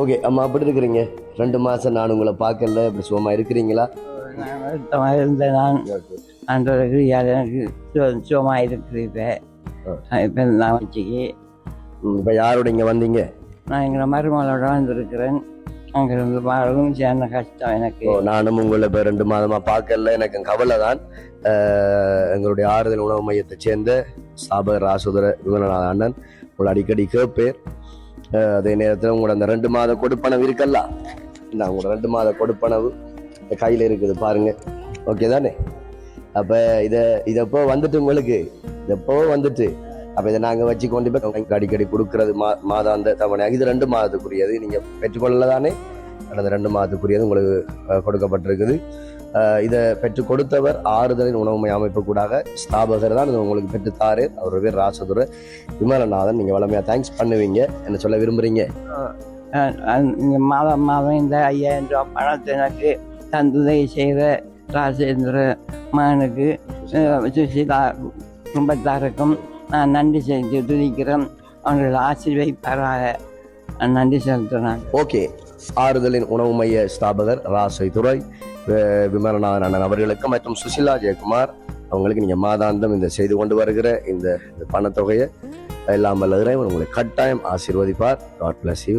Okay அம்மா அப்படி இருக்கிறீங்க? 2 மாதம் நான் உங்களை பார்க்கல, இப்படி சுகமாக இருக்கிறீங்களா? நான் வருத்தமாக இருந்தேன். ஆண்டவருக்கு எனக்கு சுகமாக இருக்குது. இப்போ நான் வச்சுக்கி இப்போ யாரோட இங்கே வந்தீங்க? நான் எங்களை மருமகளோட வந்திருக்கிறேன். அங்கிருந்து பாடவும் சேர்ந்த கஷ்டம் எனக்கு. நானும் உங்களை இப்போ 2 மாதமாக பார்க்கல, எனக்கு கவலை தான். எங்களுடைய ஆறுதல் உணவு மையத்தை சேர்ந்த சாபகர் ராசுதர விமலநாத அண்ணன் உங்களை அடிக்கடி கேட்பேன். அதே நேரத்தில் உங்களோட அந்த 2 மாத கொடுப்பனவு இருக்கல்ல, நான் உங்களோட 2 மாத கொடுப்பனவு கையில் இருக்குது பாருங்க. ஓகே தானே? அப்போ இதை எப்போ வந்துட்டு உங்களுக்கு இதப்போ வந்துட்டு அப்போ இதை நாங்கள் வச்சு கொண்டு போய் அடிக்கடி கொடுக்கறது மாதாந்த தவணையாக இது 2 மாதத்துக்குரியது. நீங்கள் பெற்றுக்கொள்ளல தானே? அந்த 2 மாதத்துக்குரியது உங்களுக்கு கொடுக்கப்பட்டிருக்குது. இதை பெற்றுக் கொடுத்தவர் ஆறுதலின் உணவு மைய அமைப்பு கூடாக ஸ்தாபகர் தான் இதை உங்களுக்கு பெற்றுத்தாரு. அவர் பேர் ராசதுரை விமலநாதன். நீங்கள் வளமையாக தேங்க்ஸ் பண்ணுவீங்க. என்ன சொல்ல விரும்புகிறீங்க? மாதம் மாதம் இந்த 5000 ரூபா பணத்தை எனக்கு தந்துதை செய்த ராஜேந்திர மகனுக்கு சுசிலா குடும்பத்தாருக்கும் நான் நன்றி செஞ்சு துதிக்கிறேன். அவர்கள் ஆசீர்வதிப்பாராக நன்றி செலுத்தினான். ஓகே, ஆறுதலின் உணவு மைய ஸ்தாபகர் ராசதுரை விமலநாதன் அண்ணன் அவர்களுக்கு மற்றும் சுசிலா ஜெயக்குமார் அவங்களுக்கு நீங்கள் மாதாந்தம் இந்த செய்து கொண்டு வருகிற இந்த பணத்தொகையை எல்லாம் வல்ல இறைவன் உங்களை கட்டாயம் ஆசீர்வதிப்பார். God bless you.